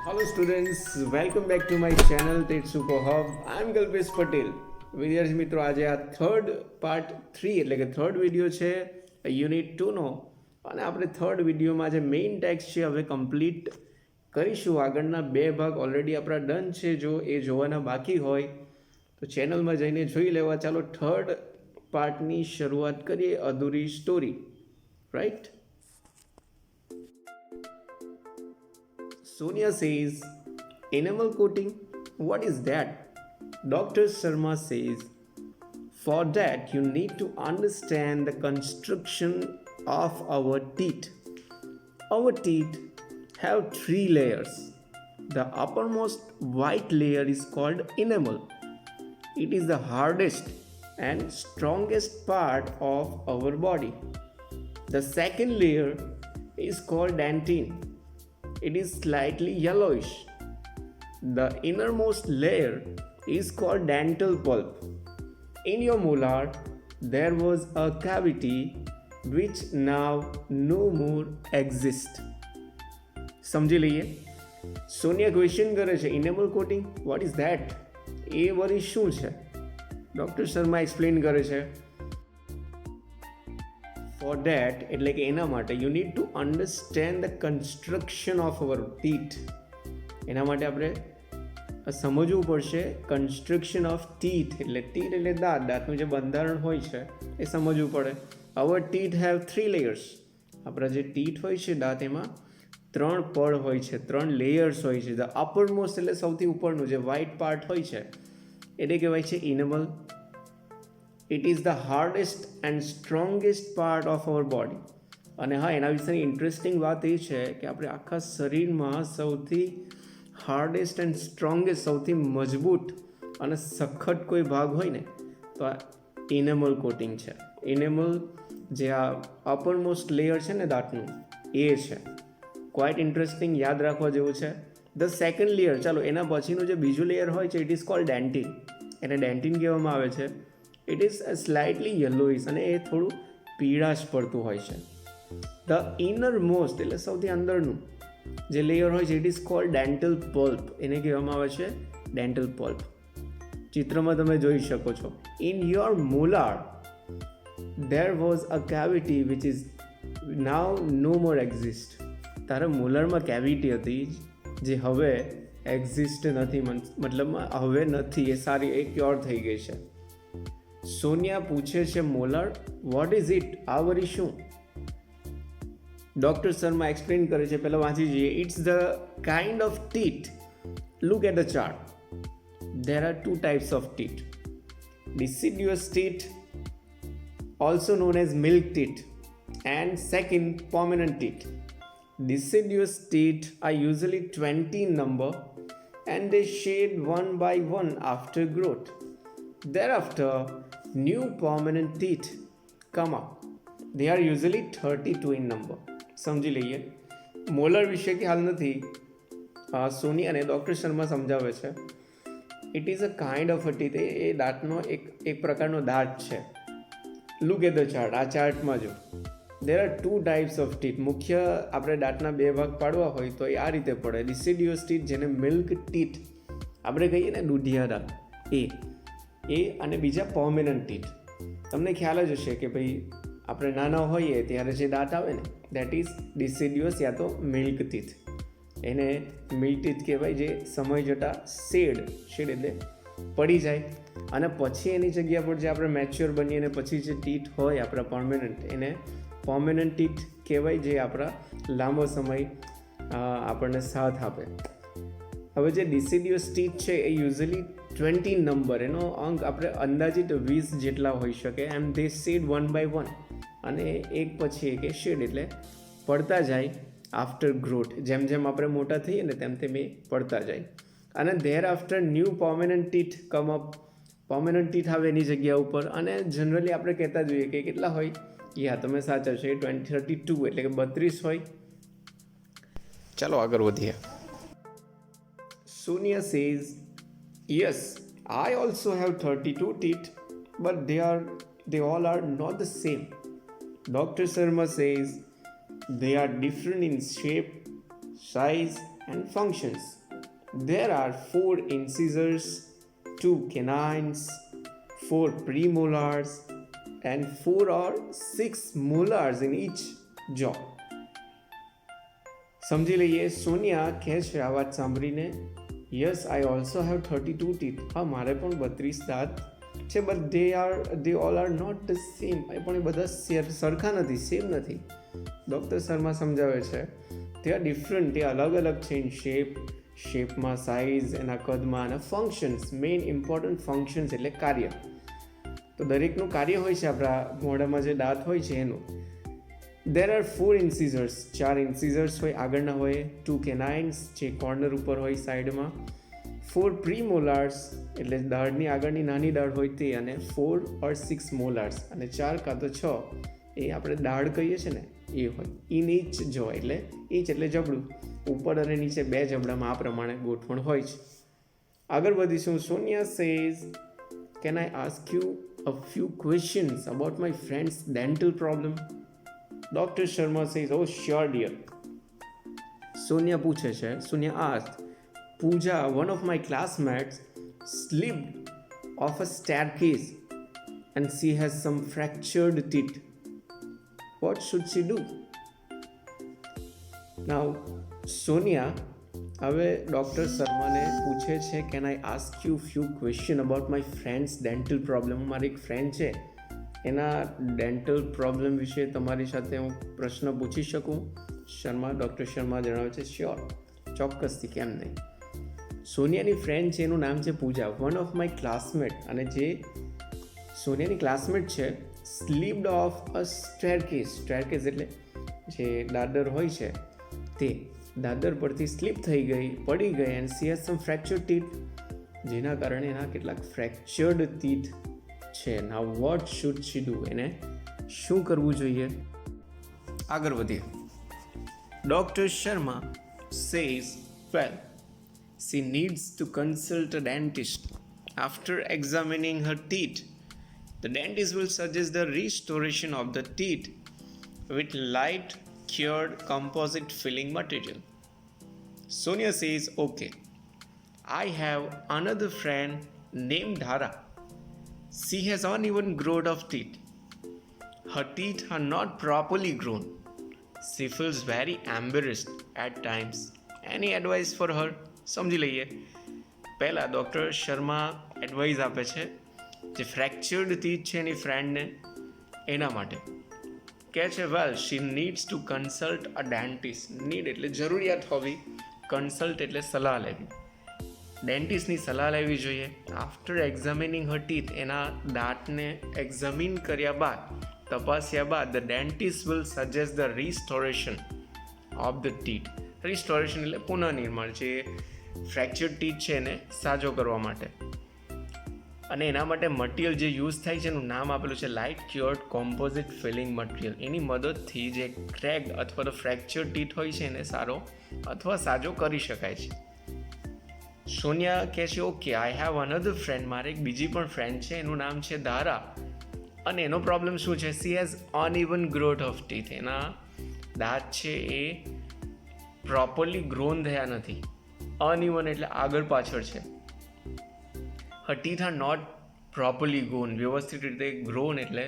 Hello students, welcome back to my channel TET Super Hub. I'm Kalpesh Patel. વિદ્યાર્થી મિત્રો આજે આ third part 3 એટલે કે થર્ડ વિડીયો છે યુનિટ 2નો અને આપણે થર્ડ વિડીયોમાં જે મેઇન ટેક્સ્ટ છે હવે કમ્પ્લીટ કરીશું. આગળના બે ભાગ ઓલરેડી આપણા ડન છે. જો એ જોવાના બાકી હોય તો ચેનલમાં જઈને જોઈ લેવા. ચાલો થર્ડ પાર્ટની શરૂઆત કરીએ. અધૂરી story, right? Sonia says, enamel coating? What is that? Dr. Sharma says, for that you need to understand the construction of our teeth. Our teeth have three layers. The uppermost white layer is called enamel. It is the hardest and strongest part of our body. The second layer is called dentine. It is slightly yellowish. The innermost layer is called dental pulp. In your molar, there was a cavity which now no more exists. સમજી લઈએ. Sonia question કરે છે, enamel coating what is that? એ વરી શું છે? Doctor Sharma explain કરે છે, ફોર ધેટ એટલે કે એના માટે you need to understand the construction of our teeth. એના માટે આપણે સમજવું પડશે કન્સ્ટ્રક્શન ઓફ ટીથ એટલે ટીથ એટલે દાંતનું જે બંધારણ હોય છે એ સમજવું પડે. અવર ટીથ હેવ થ્રી લેયર્સ. આપણા જે ટીથ હોય છે દાંત એમાં ત્રણ પડ હોય છે, ત્રણ લેયર્સ હોય છે. ધ અપર મોસ્ટ એટલે સૌથી ઉપરનું જે વ્હાઇટ પાર્ટ હોય છે એટલે કહેવાય છે enamel. It is the hardest and strongest part of our body. અને હા, એના વિશેની ઇન્ટરેસ્ટિંગ વાત એ છે કે આપણે આખા શરીરમાં સૌથી હાર્ડેસ્ટ એન્ડ સ્ટ્રોંગેસ્ટ, સૌથી મજબૂત અને સખત કોઈ ભાગ હોય ને તો આ ઇનેમલ કોટિંગ છે. ઇનેમલ જે આ અપરમોસ્ટ લેયર છે ને દાંતનું એ છે. ક્વાઇટ ઇન્ટરેસ્ટિંગ, યાદ રાખવા જેવું છે. ધ સેકન્ડ લેયર, ચાલો એના પછીનું જે બીજું લેયર હોય છે ઇટ ઇઝ કોલ્ડ ડેન્ટિન. એને ડેન્ટિન કહેવામાં આવે છે. ઇટ ઇઝ સ્લાઇટલી યલોઇશ અને એ થોડું પીળાશ પડતું હોય છે. ધ ઇનર મોસ્ટ એટલે સૌથી અંદરનું જે લેયર હોય છે it is called dental pulp. એને કહેવામાં આવે છે ડેન્ટલ પલ્પ. ચિત્રમાં તમે જોઈ શકો છો. In your molar there was a cavity which is now no more exist. તારા મોલારમાં કેવિટી હતી જે હવે એક્ઝિસ્ટ નથી, મતલબમાં હવે નથી, એ સારી, એ ક્યોર થઈ ગઈ છે. સોનિયા પૂછે છે મોલાર વોટ ઇઝ ઇટ? આ વરી શું? ડૉક્ટર શર્મા એક્સપ્લેન કરે છે, પહેલાં વાંચી જઈએ. It's the kind of teeth. Look at the chart. there are two types of teeth. Deciduous teeth, also known as milk teeth, and second, permanent teeth. Deciduous teeth are usually 20 in number and they shed one by one after growth. Thereafter, new permanent teeth come up. They are usually 32 in number. સમજી લઈએ. Molar વિશે ખ્યાલ નથી. સોની અને doctor Sharma સમજાવે છે. It is a kind of a teeth. એ દાંતનો એક પ્રકારનો દાંત છે. Look at the chart. આ ચાર્ટમાં જો there are two types of teeth. મુખ્ય આપણે દાંતના બે ભાગ પાડવા હોય તો એ આ રીતે પડે. ડિસિડ્યુઅસ ટીથ, જેને મિલ્ક ટીથ આપણે કહીએ ને, દૂધિયા દાંત, એ અને બીજા પરમેનન્ટ ટીથ. તમને ખ્યાલ જ હશે કે ભાઈ આપણે નાના હોઈએ ત્યારે જે દાંત આવે ને દેટ ઇઝ ડિસિડ્યુઅસ યા તો મિલ્ક ટીથ. એને મિલ્ક ટીથ કહેવાય, જે સમય જતાં શેડ એટલે પડી જાય અને પછી એની જગ્યા પર જે આપણે મેચ્યોર બનીએ અને પછી જે ટીથ હોય આપણા પરમેનન્ટ, એને પરમેનન્ટ ટીથ કહેવાય, જે આપણા લાંબો સમય આપણને સાથ આપે. હવે જે ડિસિડ્યુઅસ ટીથ છે એ યુઝલી 20 નંબર, એનો અંક આપણે અંદાજિત 20 જેટલા હોઈ શકે. એમ દે શેડ વન બાય વન, અને એક પછી એક એ શેડ એટલે પડતા જાય આફ્ટર ગ્રોથ. જેમ જેમ આપણે મોટા થઈએ ને તેમ તેમ એ પડતા જાય. અને there after new permanent teeth come up. Permanent teeth આવે એની જગ્યા ઉપર. અને જનરલી આપણે કહેતા જોઈએ કે કેટલા હોય? યા તમે સાચા છો, એ 32 એટલે કે 32 હોય. ચાલો આગળ વધીએ. Sonia says, yes, I also have 32 teeth, but they all are not the same. Dr. Sharma says they are different in shape, size and functions. There are 4 incisors, 2 canines, 4 premolars, and 4 or 6 molars in each jaw. સમજી લઈએ. સોનિયા કહે છે આ વાત સાંભળીને, yes I also have 32 teeth. હા, મારે પણ 32 દાંત છે, but they all are not the same. પણ એ બધા સરખા નથી, સેમ નથી. ડૉક્ટર શર્મા સમજાવે છે તે આર ડિફરન્ટ, તે અલગ અલગ છે ઇન શેપમાં, સાઇઝ, એના કદમાં, અને ફંક્શન્સ. મેઇન ઇમ્પોર્ટન્ટ ફંક્શન્સ એટલે કાર્ય. તો દરેકનું કાર્ય હોય છે આપણા મોઢામાં જે દાંત હોય છે એનું. There are 4 incisors, 4 incisors હોય આગળના હોય, 2 canines જે કોર્નર ઉપર હોય સાઈડમાં, 4 premolars એટલે દાઢની આગળની નાની દાઢ હોય તે, અને 4 or 6 molars અને 4 કાં તો 6 એ આપણે દાઢ કહીએ છીએ ને એ હોય. ઇન each jaw એટલે each એટલે જબડું, ઉપર અને નીચે 2 જબડામાં આ પ્રમાણે ગોઠવણ હોય છે. આગળ વધીશું. Sonia says, can I ask you a few questions about my friend's dental problem? Dr. Sharma says, oh sure dear. Sonia પૂછે છે, Sonia asked, Pooja, one of my classmates slipped off a staircase and she has some fractured teeth. What should she do? Now, Sonia હવે doctor શર્માને પૂછે છે, can I ask you few question about my friends dental problem. મારી એક friend છે, એના dental problem વિશે તમારી સાથે હું પ્રશ્ન પૂછી શકું? ડૉક્ટર શર્મા જણાવે છે, શ્યોર, ચોક્કસથી, કેમ નહીં. સોનિયાની ફ્રેન્ડ છે, એનું નામ છે પૂજા, વન ઓફ માય ક્લાસમેટ, અને જે સોનિયાની ક્લાસમેટ છે, સ્લીપ્ડ ઓફ અ સ્ટેરકેસ એટલે જે દાદર હોય છે તે દાદર પરથી સ્લીપ થઈ ગઈ, પડી ગઈ, and she has some fractured teeth, જેના કારણે એના કેટલાક ફ્રેક્ચર્ડ ટીથ છે. Now what should she do? એને શું કરવું જોઈએ? આગળ વધીએ. Doctor Sharma says, well, she needs to consult a dentist. After examining her teeth, the dentist will suggest the restoration of the teeth with light cured composite filling material. Sonia says, okay, I have another friend named Dhara. She has uneven growth of teeth. Her teeth are not properly grown. She feels very embarrassed at times. Any advice for her? સમજી લઈએ. પહેલાં doctor Sharma advice આપે છે જે ફ્રેક્ચર્ડ teeth છે એની ફ્રેન્ડને, એના માટે કહે છે, well, she needs to consult a dentist. Need એટલે જરૂરિયાત હોવી, કન્સલ્ટ એટલે સલાહ લેવી. ડેન્ટિસ્ટની સલાહ લેવી જોઈએ. આફ્ટર એક્ઝામિનિંગ હર ટીથ, એના દાંતને એક્ઝામિન કર્યા બાદ, તપાસ્યા બાદ, the dentist will suggest the restoration of the teeth. Restoration એટલે પુનઃનિર્માણ, જે ફ્રેક્ચર્ડ ટીથ છે એને સાજો કરવા માટે. અને એના માટે મટીરિયલ જે યુઝ થાય છે એનું નામ આપેલું છે લાઇટ ક્યોર્ડ કોમ્પોઝિટ ફિલિંગ મટીરિયલ. એની મદદથી જે ક્રેક્ડ અથવા તો ફ્રેક્ચર્ડ ટીથ હોય છે એને સારો અથવા સાજો કરી શકાય છે. સોનિયા કહે છે, okay, I have another friend, મારે એક બીજી પણ ફ્રેન્ડ છે, એનું નામ છે ધારા, અને એનો પ્રોબ્લેમ શું છે? She has uneven growth of teeth. એના દાંત છે એ પ્રોપરલી ગ્રોન થયા નથી. અનઇવન એટલે આગળ પાછળ છે. Her teeth are not properly grown, વ્યવસ્થિત રીતે ગ્રોન એટલે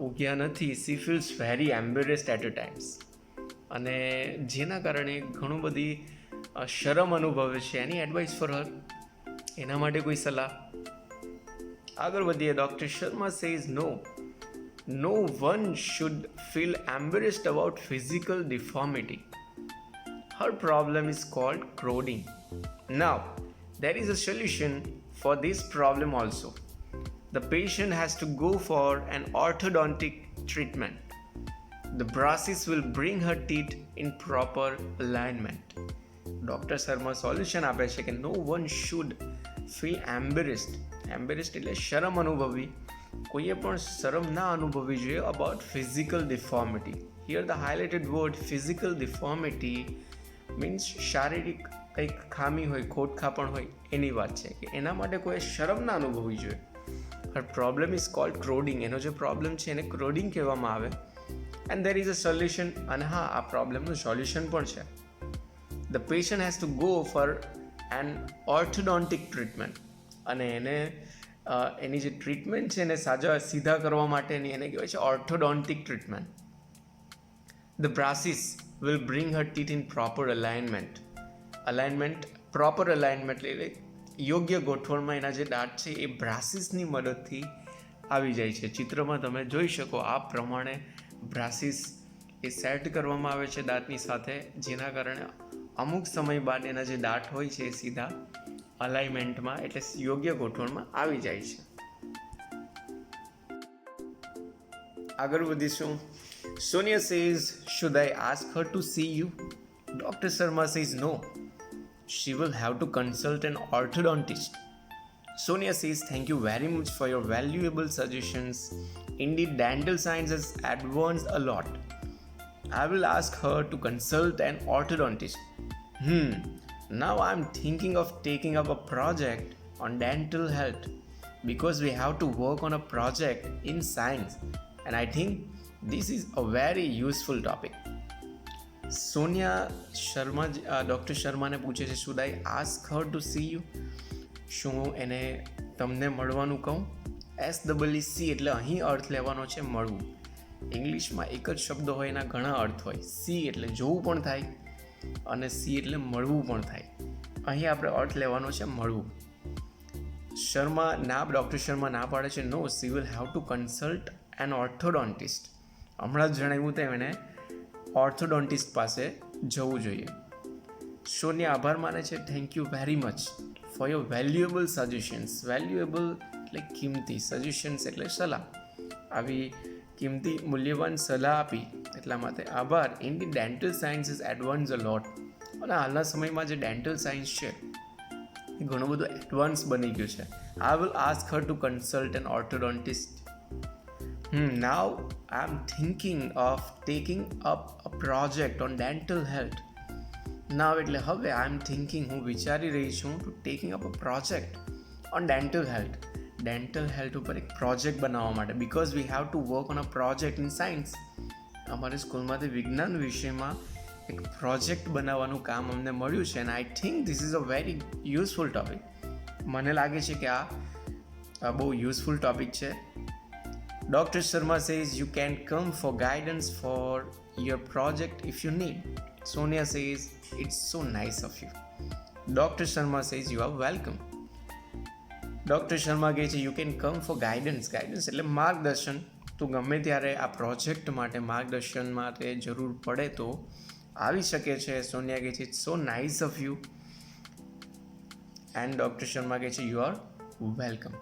ઉગ્યા નથી. She feels very embarrassed at a times, અને જેના કારણે ઘણું બધી શરમ અનુભવે છે. એની એડવાઇસ ફોર હર, એના માટે કોઈ સલાહ? આગળ વધીએ. Doctor Sharma says, no one should feel embarrassed about physical deformity. Her problem is called crowding. Now, there is a solution for this problem also. The patient has to go for an orthodontic treatment. The braces will bring her teeth in proper alignment. Doctor Sharma solution આપે છે કે નો one should feel એમ્બેરેસ્ડ. એમ્બેરેસ્ડ એટલે શરમ અનુભવવી, કોઈએ પણ શરમ ના અનુભવવી જોઈએ about physical deformity. Here the highlighted word physical deformity means શારીરિક કંઈક ખામી હોય, ખોટખાપણ હોય એની વાત છે, કે એના માટે કોઈ શરમ ના અનુભવવી જોઈએ. હર પ્રોબ્લેમ ઇઝ કોલ્ડ ક્રોડિંગ. એનો જે પ્રોબ્લેમ છે એને ક્રોડિંગ કહેવામાં આવે. And there is a solution. અને હા, આ પ્રોબ્લેમનું સોલ્યુશન પણ છે. The patient has to go for an orthodontic treatment. અને એની જે ટ્રીટમેન્ટ છે એને સીધા કરવા માટેની એને કહેવાય છે orthodontic treatment. The braces will bring her teeth in proper alignment. Proper alignment એટલે યોગ્ય ગોઠવણમાં એના જે દાંત છે એ બ્રાસીસની મદદથી આવી જાય છે. ચિત્રમાં તમે જોઈ શકો આ પ્રમાણે બ્રાસીસ એ સેટ કરવામાં આવે છે દાંતની સાથે, જેના કારણે અમુક સમય બાદ એના જે દાંત હોય છે એ સીધા અલાઇનમેન્ટમાં એટલે યોગ્ય ગોઠવણમાં આવી જાય છે. આગળ વધીશું. Sonia says, should I ask her to see you? Dr. Sharma says no. She will have to consult an orthodontist. Sonia says, thank you very much for your valuable suggestions. Indeed, dental science has advanced a lot. I will ask her to consult an orthodontist. Now I'm thinking of taking up a project on dental health because we have to work on a project in science, and I think this is a very useful topic. Sonia Sharma doctor શર્માને પૂછે છે, should I ask her to see you? શું એને તમને મળવાનું કહું? SEE એટલે અહીં અર્થ લેવાનો છે મળવું. ઇંગ્લિશમાં એક જ શબ્દ હોય એના ઘણા અર્થ હોય. સી એટલે જોવું પણ થાય અને સી એટલે મળવું પણ થાય. અહીં આપણે અર્થ લેવાનો છે મળવું. ડૉક્ટર શર્મા ના પાડે છે, no, she will have to consult an orthodontist. હમણાં જ જણાવ્યું તેમ એને ઓર્થોડોન્ટિસ્ટ પાસે જવું જોઈએ. સોનિયા આભાર માને છે, thank you very much for your valuable suggestions. Valuable એટલે કિંમતી, સજેશન્સ એટલે સલાહ. આવી કિંમતી મૂલ્યવાન સલાહ આપી એટલા માટે આભાર. In the dental science is advance a lot. અને હાલના સમયમાં જે ડેન્ટલ સાયન્સ છે એ ઘણું બધું એડવાન્સ બની ગયું છે. I will ask her to consult an orthodontist. Now I'm thinking of taking up a project on dental health. Now એટલે હવે I'm thinking, હું વિચારી રહી છું, to taking up a project on dental health. Dental health ઉપર એક project બનાવવા માટે, because we have to work on a project in science. અમારી સ્કૂલમાંથી વિજ્ઞાન વિષયમાં એક પ્રોજેક્ટ બનાવવાનું કામ અમને મળ્યું છે, and I think this is a very useful topic. મને લાગે છે કે આ બહુ યુઝફુલ ટોપિક છે. Dr. Sharma says you can come for guidance for your project if you need. Sonia says it's so nice of you. Dr. Sharma says you are welcome. Dr. Sharma કહે છે you can come for guidance. Guidance એટલે માર્ગદર્શન. તો ગમે ત્યારે આ project માટે માર્ગદર્શન માટે જરૂર પડે તો આવી શકે છે. સોનિયા કહે છે it's so nice of you. And Dr. Sharma કહે છે you are welcome.